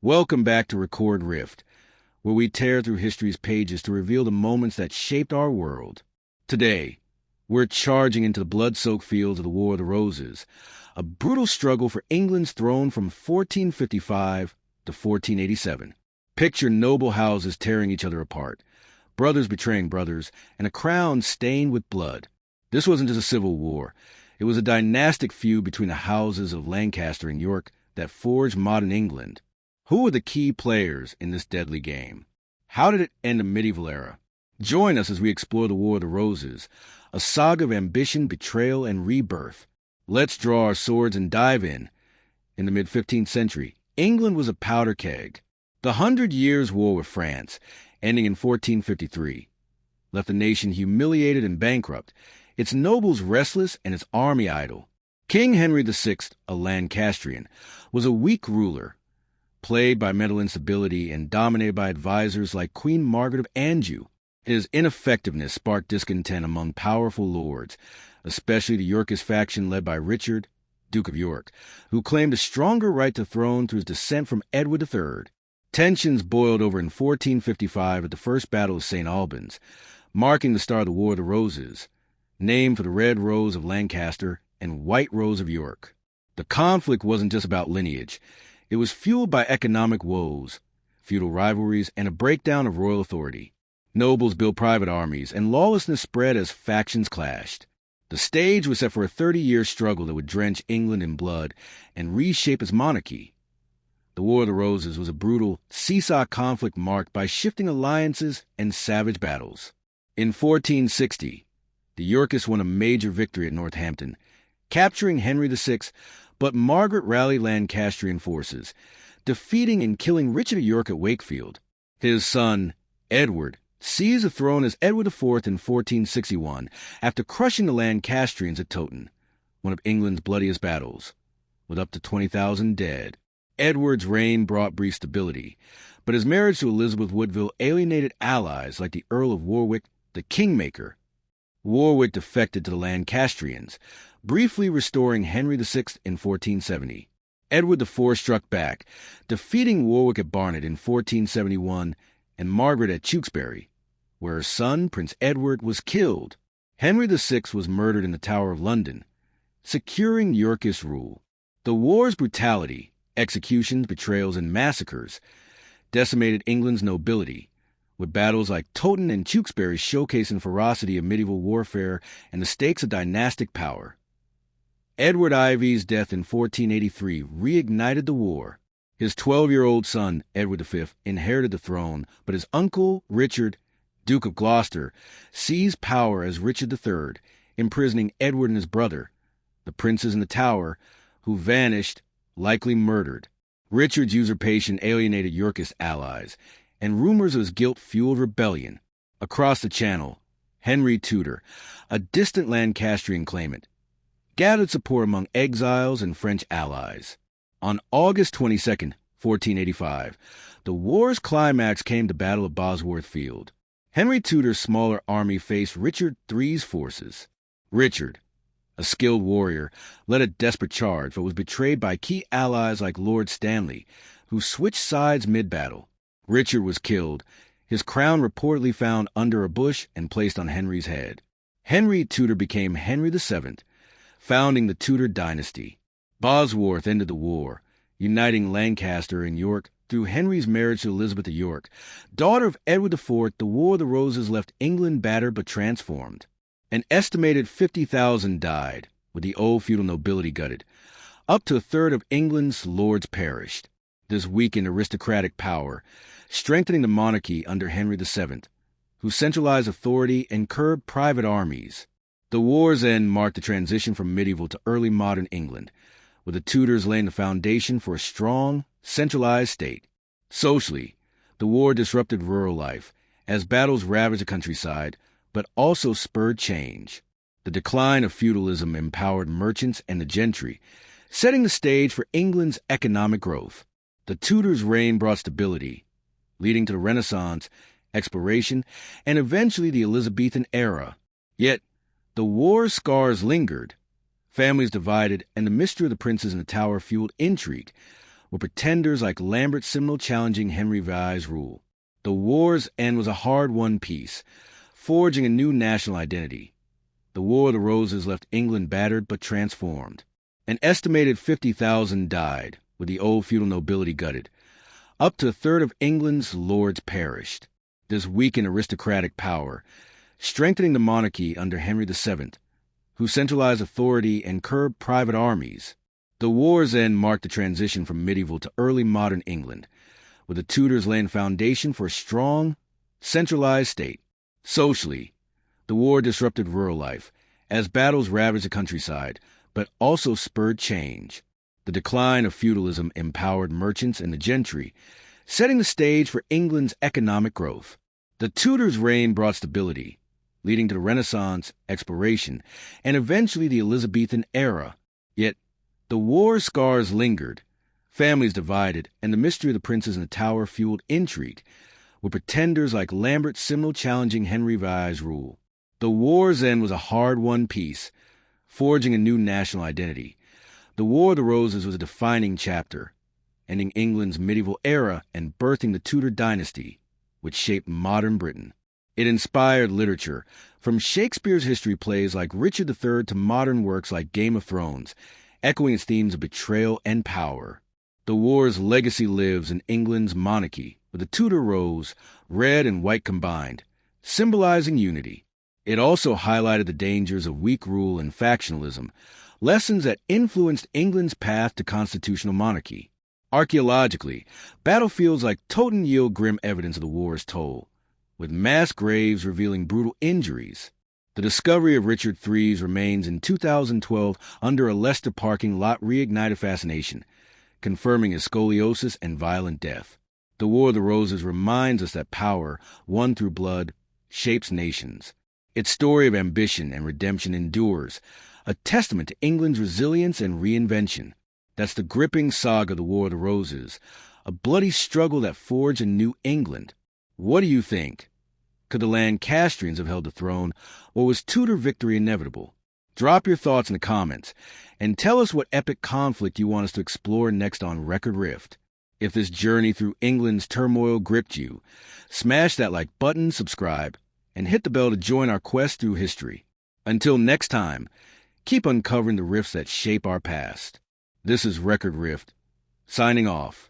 Welcome back to Record Rift, where we tear through history's pages to reveal the moments that shaped our world. Today, we're charging into the blood-soaked fields of the War of the Roses, a brutal struggle for England's throne from 1455 to 1487. Picture noble houses tearing each other apart, brothers betraying brothers, and a crown stained with blood. This wasn't just a civil war. It was a dynastic feud between the houses of Lancaster and York that forged modern England. Who were the key players in this deadly game? How did it end the medieval era? Join us as we explore the War of the Roses, a saga of ambition, betrayal, and rebirth. Let's draw our swords and dive in. In the mid-15th century, England was a powder keg. The 100 Years' War with France, ending in 1453, left the nation humiliated and bankrupt, its nobles restless and its army idle. King Henry VI, a Lancastrian, was a weak ruler, plagued by mental instability and dominated by advisors like Queen Margaret of Anjou. His ineffectiveness sparked discontent among powerful lords, especially the Yorkist faction led by Richard, Duke of York, who claimed a stronger right to the throne through his descent from Edward III. Tensions boiled over in 1455 at the First Battle of St. Albans, marking the start of the War of the Roses, named for the red rose of Lancaster and white rose of York. The conflict wasn't just about lineage. It was fueled by economic woes, feudal rivalries, and a breakdown of royal authority. Nobles built private armies, and lawlessness spread as factions clashed. The stage was set for a 30-year struggle that would drench England in blood and reshape its monarchy. The War of the Roses was a brutal, seesaw conflict marked by shifting alliances and savage battles. In 1460, the Yorkists won a major victory at Northampton, capturing Henry VI, but Margaret rallied Lancastrian forces, defeating and killing Richard of York at Wakefield. His son, Edward, seized the throne as Edward IV in 1461 after crushing the Lancastrians at Towton, one of England's bloodiest battles, with up to 20,000 dead. Edward's reign brought brief stability, but his marriage to Elizabeth Woodville alienated allies like the Earl of Warwick, the Kingmaker. Warwick defected to the Lancastrians, briefly restoring Henry VI in 1470. Edward IV struck back, defeating Warwick at Barnet in 1471 and Margaret at Tewkesbury, where her son, Prince Edward, was killed. Henry VI was murdered in the Tower of London, securing Yorkist rule. The war's brutality, executions, betrayals, and massacres decimated England's nobility, with battles like Towton and Tewkesbury showcasing ferocity of medieval warfare and the stakes of dynastic power. Edward Ivy's death in 1483 reignited the war. His 12-year-old son, Edward V, inherited the throne, but his uncle, Richard, Duke of Gloucester, seized power as Richard III, imprisoning Edward and his brother, the princes in the Tower, who vanished, likely murdered. Richard's usurpation alienated Yorkist allies, and rumors of his guilt fueled rebellion. Across the Channel, Henry Tudor, a distant Lancastrian claimant, gathered support among exiles and French allies. On August 22, 1485, the war's climax came to the Battle of Bosworth Field. Henry Tudor's smaller army faced Richard III's forces. Richard, a skilled warrior, led a desperate charge but was betrayed by key allies like Lord Stanley, who switched sides mid-battle. Richard was killed, his crown reportedly found under a bush and placed on Henry's head. Henry Tudor became Henry VII, founding the Tudor dynasty. Bosworth ended the war, uniting Lancaster and York through Henry's marriage to Elizabeth of York. Daughter of Edward IV, the War of the Roses left England battered but transformed. An estimated 50,000 died, with the old feudal nobility gutted. Up to a third of England's lords perished. This weakened aristocratic power, strengthening the monarchy under Henry VII, who centralized authority and curbed private armies. The war's end marked the transition from medieval to early modern England, with the Tudors laying the foundation for a strong, centralized state. Socially, the war disrupted rural life, as battles ravaged the countryside, but also spurred change. The decline of feudalism empowered merchants and the gentry, setting the stage for England's economic growth. The Tudors' reign brought stability, leading to the Renaissance, exploration, and eventually the Elizabethan era. Yet, the war's scars lingered. Families divided, and the mystery of the princes in the Tower fueled intrigue, were pretenders like Lambert Simnel challenging Henry VI's rule. The war's end was a hard-won peace, forging a new national identity. The War of the Roses left England battered but transformed. An estimated 50,000 died, with the old feudal nobility gutted. Up to a third of England's lords perished. This weakened aristocratic power, strengthening the monarchy under Henry VII, who centralized authority and curbed private armies. The war's end marked the transition from medieval to early modern England, with the Tudors laying foundation for a strong, centralized state. Socially, the war disrupted rural life, as battles ravaged the countryside, but also spurred change. The decline of feudalism empowered merchants and the gentry, setting the stage for England's economic growth. The Tudors' reign brought stability, leading to the Renaissance, exploration, and eventually the Elizabethan era. Yet, the war's scars lingered, families divided, and the mystery of the princes in the Tower fueled intrigue, with pretenders like Lambert Simnel challenging Henry VI's rule. The war's end was a hard-won peace, forging a new national identity. The War of the Roses was a defining chapter, ending England's medieval era and birthing the Tudor dynasty, which shaped modern Britain. It inspired literature, from Shakespeare's history plays like Richard III to modern works like Game of Thrones, echoing its themes of betrayal and power. The war's legacy lives in England's monarchy, with the Tudor rose, red and white combined, symbolizing unity. It also highlighted the dangers of weak rule and factionalism, lessons that influenced England's path to constitutional monarchy. Archaeologically, battlefields like Toten yield grim evidence of the war's toll, with mass graves revealing brutal injuries. The discovery of Richard III's remains in 2012 under a Leicester parking lot reignited fascination, confirming his scoliosis and violent death. The War of the Roses reminds us that power, won through blood, shapes nations. Its story of ambition and redemption endures, a testament to England's resilience and reinvention. That's the gripping saga of the War of the Roses, a bloody struggle that forged a new England. What do you think? Could the Lancastrians have held the throne, or was Tudor victory inevitable? Drop your thoughts in the comments, and tell us what epic conflict you want us to explore next on Record Rift. If this journey through England's turmoil gripped you, smash that like button, subscribe, and hit the bell to join our quest through history. Until next time, keep uncovering the rifts that shape our past. This is Record Rift, signing off.